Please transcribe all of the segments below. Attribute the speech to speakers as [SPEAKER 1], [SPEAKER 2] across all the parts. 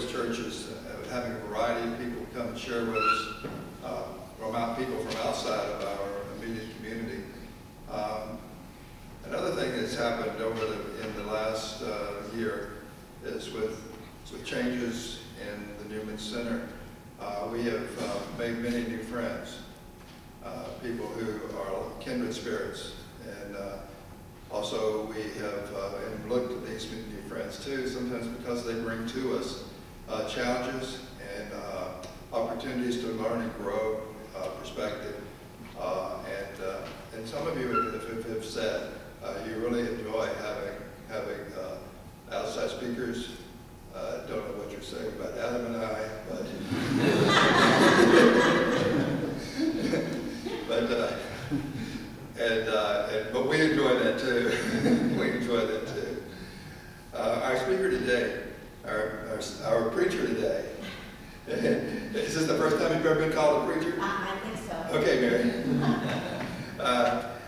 [SPEAKER 1] this church is having a variety of people come and share with us, people from outside of our immediate community. Another thing that's happened in the last year is with changes in the Newman Center, we have made many new friends, people who are kindred spirits. And also we have looked at these new friends too, sometimes because they bring to us challenges and opportunities to learn and grow perspective. And some of you have said you really enjoy having outside speakers. Don't know what you're saying about Adam and I, but we enjoy that too. We enjoy that too. Our speaker today, our preacher today. Is this the first time you've ever been called a preacher?
[SPEAKER 2] I think so.
[SPEAKER 1] Okay, Mary.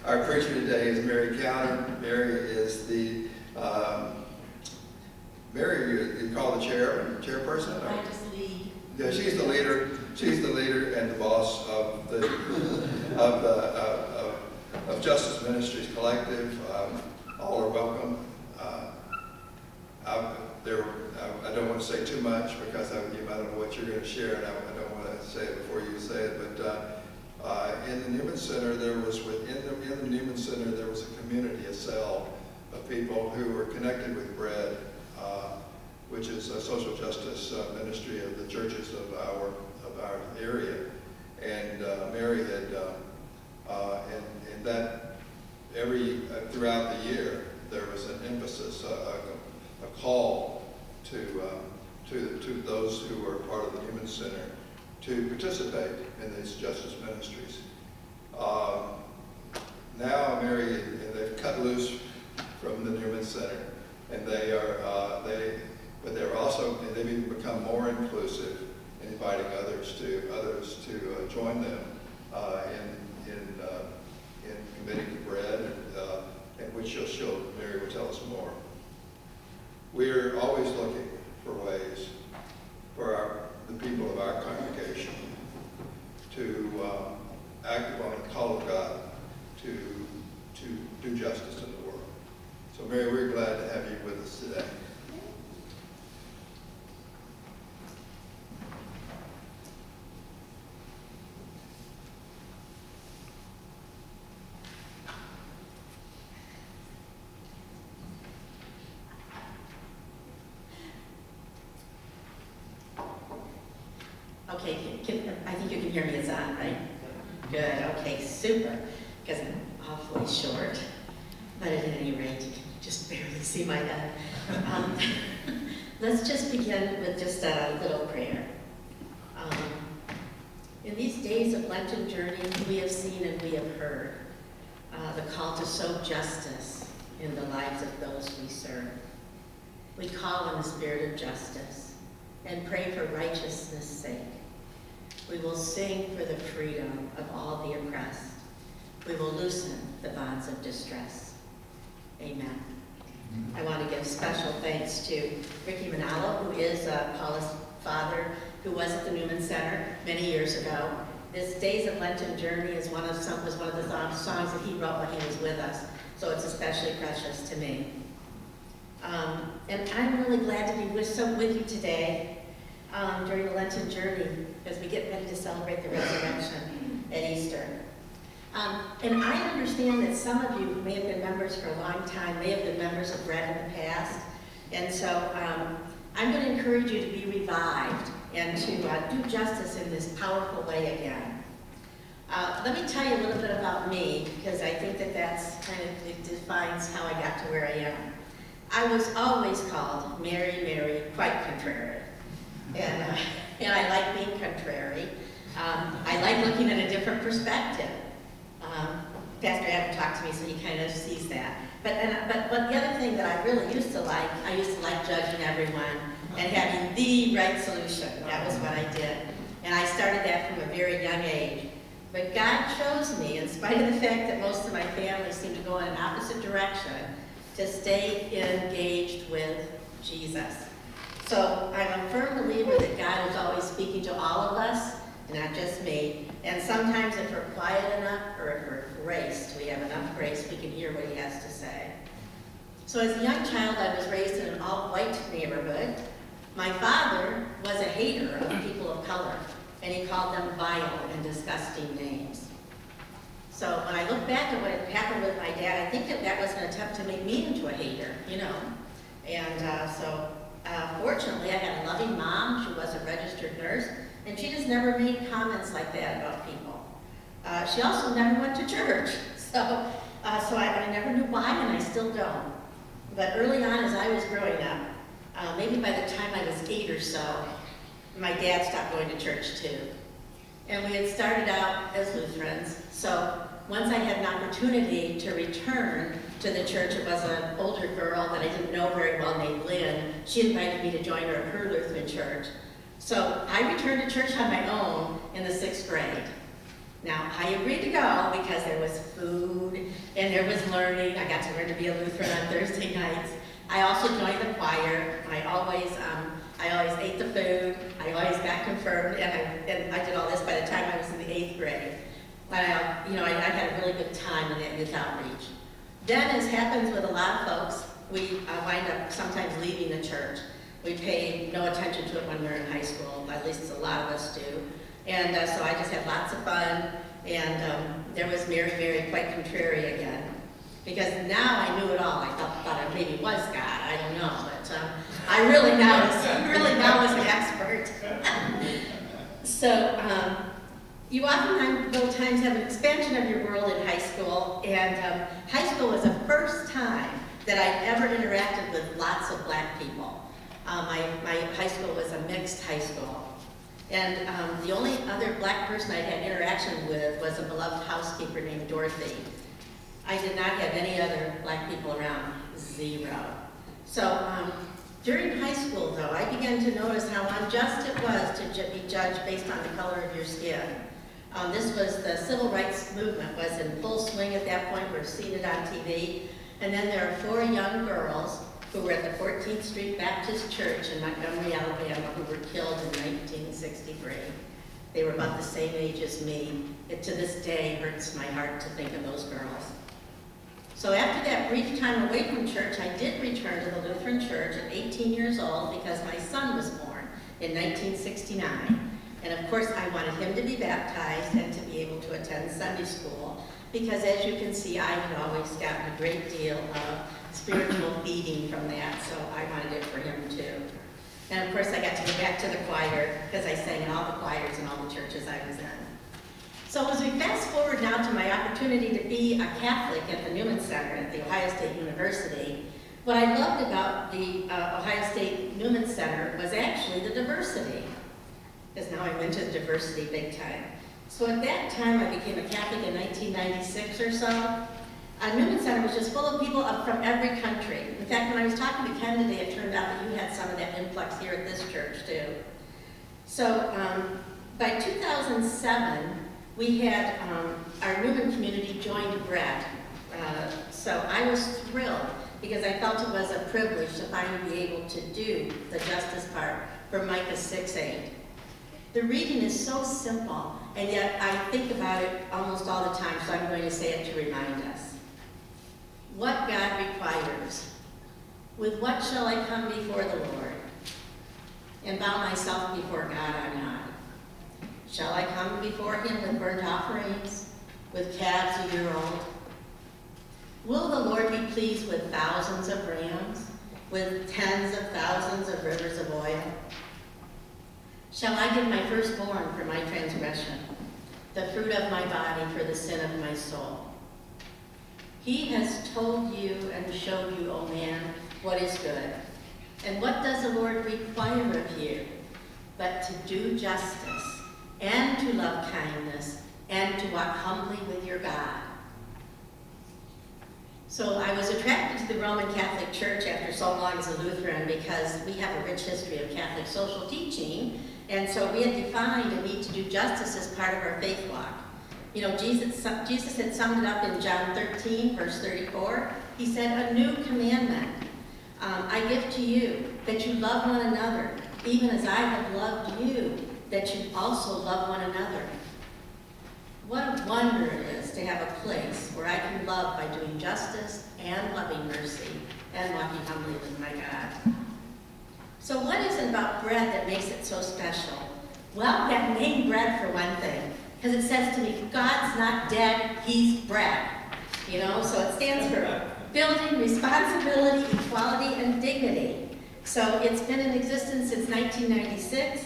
[SPEAKER 1] Our preacher today is Mary County. Mary is the Mary, you call the chairperson?
[SPEAKER 2] I just lead.
[SPEAKER 1] Yeah, she's the leader. She's the leader and the boss of the of Justice Ministries Collective. All are welcome. I don't want to say too much because you might know what you're going to share, and I don't want to say it before you say it. But in the Newman Center, in the Newman Center there was a community, a cell of people who were connected with Bread, which is a social justice ministry of the churches of our area. And Mary had in that throughout the year there was an emphasis, a call to those who are part of the Newman Center to participate in these justice ministries. Now Mary, they've cut loose from the Newman Center, and they've even become more inclusive, inviting others to join them in committing to Bread, and which Mary will tell us more. We're always looking for ways for the people of our congregation to act upon the call of God to do justice in the world. So Mary, we're glad to have you with us today.
[SPEAKER 2] Okay, I think you can hear me. It's on, right? Good. Okay, super. Because I'm awfully short, but at any rate, you can just barely see my head. Let's just begin with just a little prayer. In these days of Lenten journey, we have seen and we have heard the call to sow justice in the lives of those we serve. We call on the spirit of justice and pray for righteousness' sake. We will sing for the freedom of all the oppressed. We will loosen the bonds of distress. Amen. I want to give special thanks to Ricky Manalo, who is Paula's father, who was at the Newman Center many years ago. This Days of Lenten Journey was one of the songs that he wrote when he was with us, so it's especially precious to me. And I'm really glad to be with you today during the Lenten journey as we get ready to celebrate the resurrection at Easter. And I understand that some of you who may have been members for a long time may have been members of Bread in the past. And so I'm going to encourage you to be revived and to do justice in this powerful way again. Let me tell you a little bit about me, because I think that it defines how I got to where I am. I was always called Mary, Mary, quite contrary. And I like being contrary. I like looking at a different perspective. Pastor Adam talked to me, so he kind of sees that. But the other thing that I really used to like judging everyone and having the right solution. That was what I did. And I started that from a very young age. But God chose me, in spite of the fact that most of my family seemed to go in an opposite direction, to stay engaged with Jesus. So I'm a firm believer that God is always speaking to all of us, not just me. And sometimes if we're quiet enough, or if we're graced, we have enough grace, we can hear what he has to say. So as a young child, I was raised in an all-white neighborhood. My father was a hater of people of color, and he called them vile and disgusting names. So when I look back at what had happened with my dad, I think that was an attempt to make me into a hater, you know. And fortunately, I had a loving mom. She was a registered nurse, and she just never made comments like that about people. She also never went to church, so I never knew why, and I still don't. But early on, as I was growing up, maybe by the time I was 8 or so, my dad stopped going to church too. And we had started out as Lutherans, so once I had an opportunity to return to the church, it was an older girl that I didn't know very well named Lynn. She invited me to join her at her Lutheran church. So I returned to church on my own in the 6th grade. Now, I agreed to go because there was food and there was learning. I got to learn to be a Lutheran on Thursday nights. I also joined the choir. I always ate the food. I always got confirmed, and I did all this by the time I was in the 8th grade. I had a really good time in that youth outreach. Then, as happens with a lot of folks, we wind up sometimes leaving the church. We pay no attention to it when we're in high school, at least a lot of us do. And so I just had lots of fun, and there was Mary, Mary, quite contrary again. Because now I knew it all. I thought it maybe was God, I don't know, but I really now was an expert. So you oftentimes have an expansion of your world in high school, and high school was the first time that I ever interacted with lots of black people. My high school was a mixed high school. And the only other black person I'd had interaction with was a beloved housekeeper named Dorothy. I did not have any other black people around, 0. So during high school, though, I began to notice how unjust it was to be judged based on the color of your skin. This was the civil rights movement was in full swing at that point. We're seeing it on TV. And then there are 4 young girls who were at the 14th Street Baptist Church in Montgomery, Alabama, who were killed in 1963. They were about the same age as me. It to this day hurts my heart to think of those girls. So after that brief time away from church, I did return to the Lutheran church at 18 years old because my son was born in 1969. And of course, I wanted him to be baptized and to be able to attend Sunday school because, as you can see, I had always gotten a great deal of spiritual feeding from that, so I wanted it for him too. And of course, I got to go back to the choir because I sang in all the choirs in all the churches I was in. So as we fast forward now to my opportunity to be a Catholic at the Newman Center at The Ohio State University, what I loved about the Ohio State Newman Center was actually the diversity, because now I'm into diversity big time. So at that time, I became a Catholic in 1996 or so. Newman Center was just full of people from every country. In fact, when I was talking to Ken today, it turned out that you had some of that influx here at this church too. So by 2007, we had our Newman community joined Bread. So I was thrilled because I felt it was a privilege to finally be able to do the justice part for Micah 6:8. The reading is so simple, and yet I think about it almost all the time, so I'm going to say it to remind us. What God requires. With what shall I come before the Lord and bow myself before God on high? Shall I come before him with burnt offerings, with calves a year old? Will the Lord be pleased with thousands of rams, with tens of thousands of rivers of oil? Shall I give my firstborn for my transgression, the fruit of my body for the sin of my soul? He has told you and showed you, O man, what is good. And what does the Lord require of you? But to do justice, and to love kindness, and to walk humbly with your God. So I was attracted to the Roman Catholic Church after so long as a Lutheran because we have a rich history of Catholic social teaching, and so we had defined a need to do justice as part of our faith walk. You know, Jesus had summed it up in John 13, verse 34. He said, a new commandment I give to you that you love one another, even as I have loved you, that you also love one another. What a wonder it is to have a place where I can love by doing justice and loving mercy and walking humbly with my God. So what is it about bread that makes it so special? Well, that name bread for one thing, because it says to me, God's not dead, he's bread. You know, so it stands for building responsibility, equality, and dignity. So it's been in existence since 1996,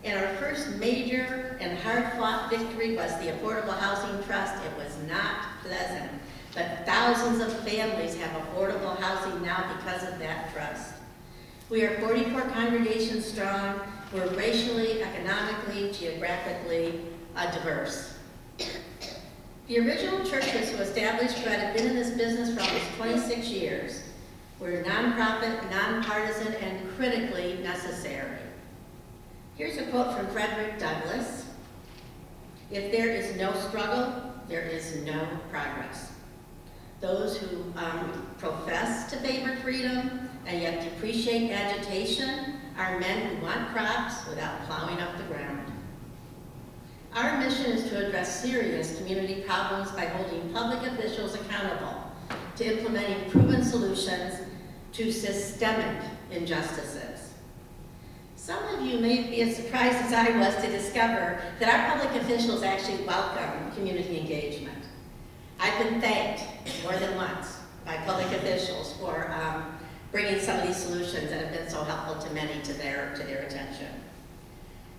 [SPEAKER 2] and our first major and hard-fought victory was the Affordable Housing Trust. It was not pleasant, but thousands of families have affordable housing now because of that trust. We are 44 congregations strong. We're racially, economically, geographically diverse. The original churches who established Bread have been in this business for almost 26 years. We're nonprofit, nonpartisan, and critically necessary. Here's a quote from Frederick Douglass. If there is no struggle, there is no progress. Those who profess to favor freedom and yet depreciate agitation are men who want crops without plowing up the ground. Our mission is to address serious community problems by holding public officials accountable to implementing proven solutions to systemic injustices. Some of you may be as surprised as I was to discover that our public officials actually welcome community engagement. I've been thanked more than once by public officials for bringing some of these solutions that have been so helpful to many to their attention.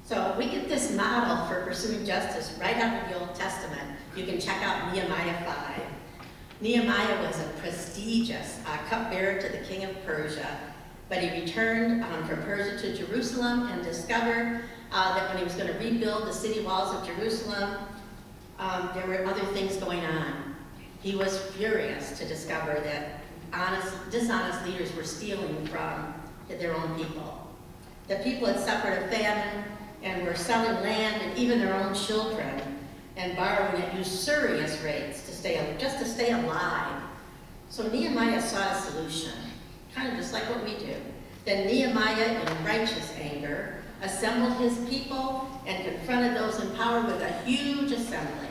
[SPEAKER 2] So we get this model for pursuing justice right out of the Old Testament. You can check out Nehemiah 5. Nehemiah was a prestigious cupbearer to the king of Persia, but he returned from Persia to Jerusalem and discovered that when he was going to rebuild the city walls of Jerusalem, there were other things going on. He was furious to discover that dishonest leaders were stealing from their own people. The people had suffered a famine and were selling land and even their own children and borrowing at usurious rates just to stay alive. So Nehemiah saw a solution, kind of just like what we do. Then Nehemiah, in righteous anger, assembled his people and confronted those in power with a huge assembly.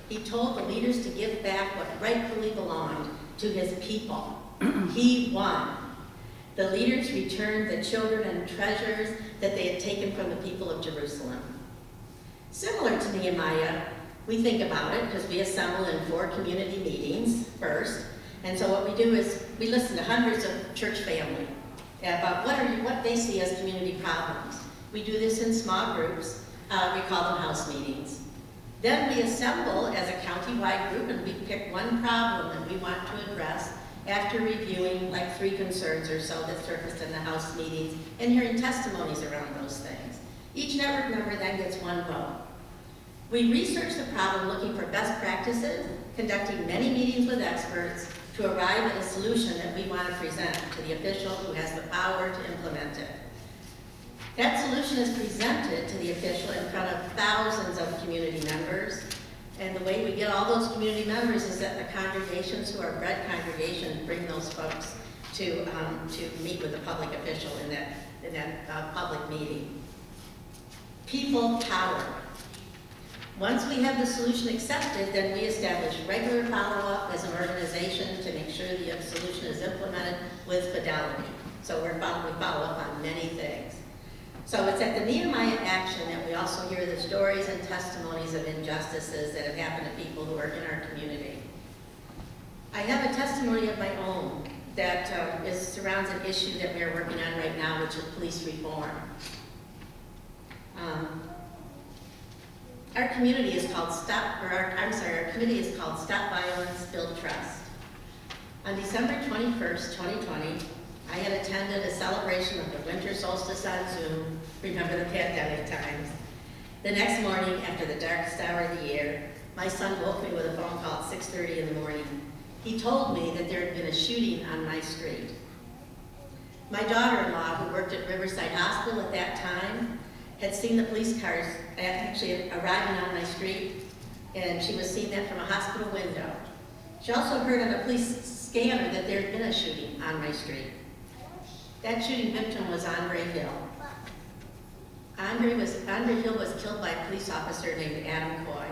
[SPEAKER 2] He told the leaders to give back what rightfully belonged to his people. He won. The leaders returned the children and treasures that they had taken from the people of Jerusalem. Similar to Nehemiah, we think about it because we assemble in 4 community meetings first. And so what we do is we listen to hundreds of church family about what they see as community problems. We do this in small groups. We call them house meetings. Then we assemble as a county-wide group and we pick one problem that we want to address after reviewing like 3 concerns or so that surfaced in the house meetings and hearing testimonies around those things. Each network member then gets 1 vote. We research the problem looking for best practices, conducting many meetings with experts to arrive at a solution that we want to present to the official who has the power to implement it. That solution is presented to the official in front of thousands of community members. And the way we get all those community members is that the congregations who are Bread congregations bring those folks to meet with the public official in that public meeting. People power. Once we have the solution accepted, then we establish regular follow-up as an organization to make sure the solution is implemented with fidelity. So we follow up on many things. So it's at the Nehemiah action that we also hear the stories and testimonies of injustices that have happened to people who are in our community. I have a testimony of my own that surrounds an issue that we are working on right now, which is police reform. Our community is called our committee is called Stop Violence, Build Trust. On December 21st, 2020, I had attended a celebration of the winter solstice on Zoom. Remember the pandemic times. The next morning, after the darkest hour of the year, my son woke me with a phone call at 6:30 in the morning. He told me that there had been a shooting on my street. My daughter-in-law, who worked at Riverside Hospital at that time, had seen the police cars actually arriving on my street, and she was seeing that from a hospital window. She also heard on the police scanner that there had been a shooting on my street. That shooting victim was Andre Hill. Andre Hill was killed by a police officer named Adam Coy.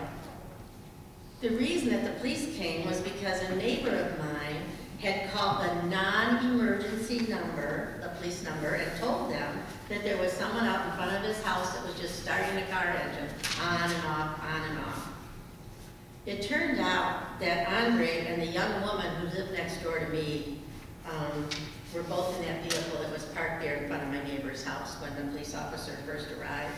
[SPEAKER 2] The reason that the police came was because a neighbor of mine had called the non-emergency number, the police number, and told them that there was someone out in front of his house that was just starting a car engine, on and off, on and off. It turned out that Andre and the young woman who lived next door to me were both in that vehicle that was parked there in front of my neighbor's house when the police officer first arrived.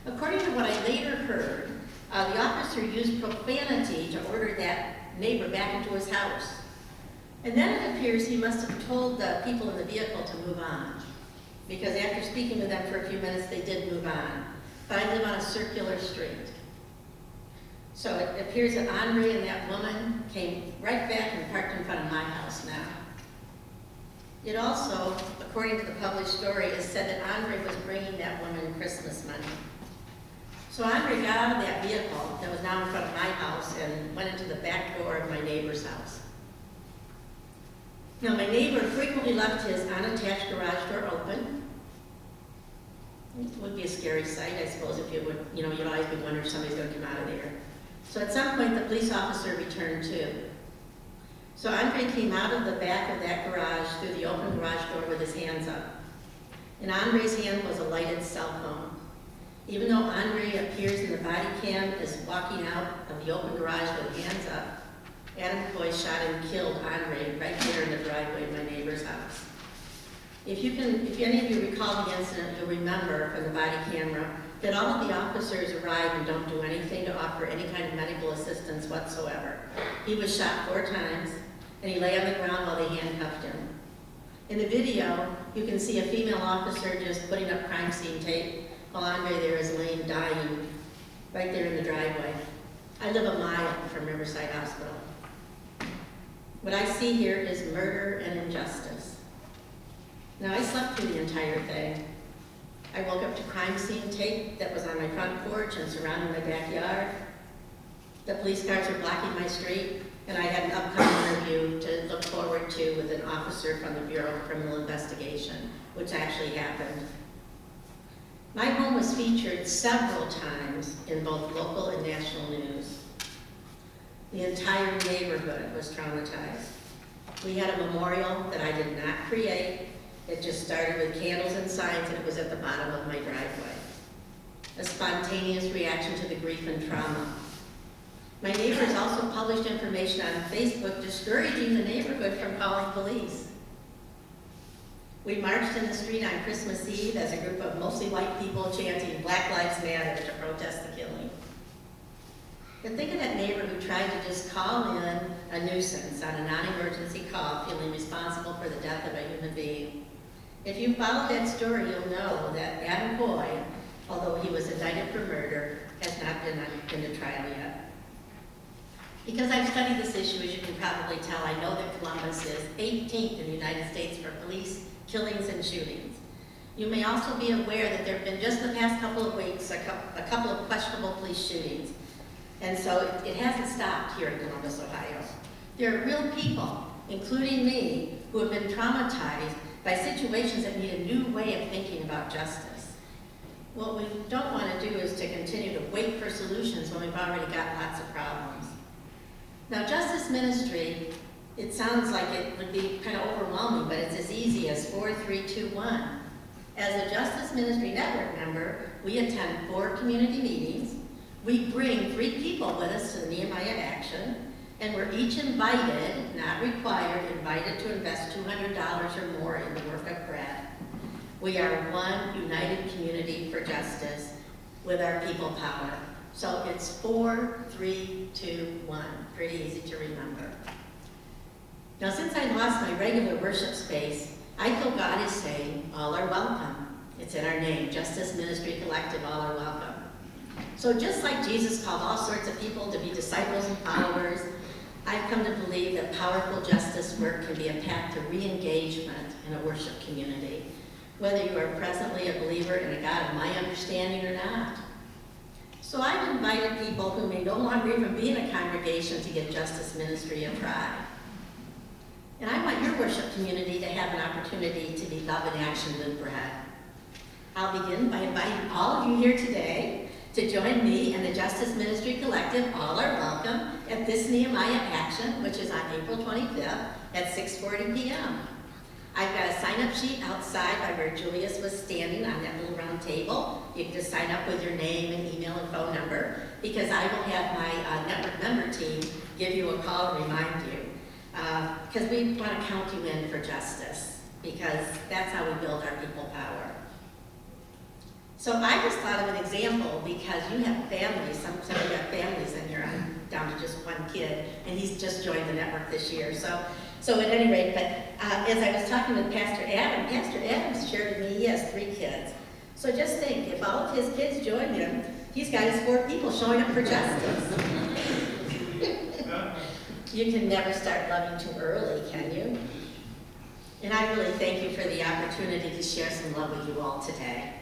[SPEAKER 2] According to what I later heard, the officer used profanity to order that neighbor back into his house. And then it appears he must have told the people in the vehicle to move on, because after speaking with them for a few minutes, they did move on. But I live on a circular street. So it appears that Andre and that woman came right back and parked in front of my house now. It also, according to the published story, is said that Andre was bringing that woman Christmas money. So Andre got out of that vehicle that was now in front of my house and went into the back door of my neighbor's house. Now, my neighbor frequently left his unattached garage door open. It would be a scary sight, I suppose, if you would, you'd always be wondering if somebody's going to come out of there. So at some point, the police officer returned too. So Andre came out of the back of that garage through the open garage door with his hands up. In Andre's hand was a lighted cell phone. Even though Andre appears in the body cam as walking out of the open garage with hands up, Adam Coy shot and killed Andre right there in the driveway of my neighbor's house. If any of you recall the incident, you'll remember from the body camera that all of the officers arrive and don't do anything to offer any kind of medical assistance whatsoever. He was shot 4 times, and he lay on the ground while they handcuffed him. In the video, you can see a female officer just putting up crime scene tape while Andre there is laying dying right there in the driveway. I live a mile from Riverside Hospital. What I see here is murder and injustice. Now, I slept through the entire thing. I woke up to crime scene tape that was on my front porch and surrounding my backyard. The police cars were blocking my street, and I had an upcoming interview to look forward to with an officer from the Bureau of Criminal Investigation, which actually happened. My home was featured several times in both local and national news. The entire neighborhood was traumatized. We had a memorial that I did not create. It just started with candles and signs, and it was at the bottom of my driveway. A spontaneous reaction to the grief and trauma. My neighbors also published information on Facebook discouraging the neighborhood from calling police. We marched in the street on Christmas Eve as a group of mostly white people chanting Black Lives Matter to protest the killing. But think of that neighbor who tried to just call in a nuisance on a non-emergency call, feeling responsible for the death of a human being. If you follow that story, you'll know that Adam Coy, although he was indicted for murder, has not been into trial yet. Because I've studied this issue, as you can probably tell, I know that Columbus is 18th in the United States for police killings and shootings. You may also be aware that there have been, just in the past couple of weeks, a couple of questionable police shootings. And so it hasn't stopped here in Columbus, Ohio. There are real people, including me, who have been traumatized by situations that need a new way of thinking about justice. What we don't want to do is to continue to wait for solutions when we've already got lots of problems. Now, justice ministry, it sounds like it would be kind of overwhelming, but it's as easy as 4, 3, 2, 1. As a Justice Ministry Network member, we attend 4 community meetings. We bring 3 people with us to the Nehemiah Action, and we're each invited, not required, invited to invest $200 or more in the work of bread. We are one united community for justice with our people power. So it's 4, 3, 2, 1. Pretty easy to remember. Now, since I lost my regular worship space, I feel God is saying, all are welcome. It's in our name, Justice Ministry Collective, all are welcome. So just like Jesus called all sorts of people to be disciples and followers, I've come to believe that powerful justice work can be a path to re-engagement in a worship community, whether you are presently a believer in a God of my understanding or not. So I've invited people who may no longer even be in a congregation to give justice ministry a try. And I want your worship community to have an opportunity to be love in action with Brad. I'll begin by inviting all of you here today to join me and the Justice Ministry Collective, all are welcome, at this Nehemiah Action, which is on April 25th at 6:40 p.m. I've got a sign-up sheet outside by where Julius was standing on that little round table. You can just sign up with your name and email and phone number, because I will have my network member team give you a call and remind you. Because we want to count you in for justice, because that's how we build our people power. So I just thought of an example, because you have families, some of you have families, and you're down to just one kid, and he's just joined the network this year. So at any rate, but as I was talking with Pastor Adams shared with me he has 3 kids. So just think, if all of his kids join him, he's got his 4 people showing up for justice. You can never start loving too early, can you? And I really thank you for the opportunity to share some love with you all today.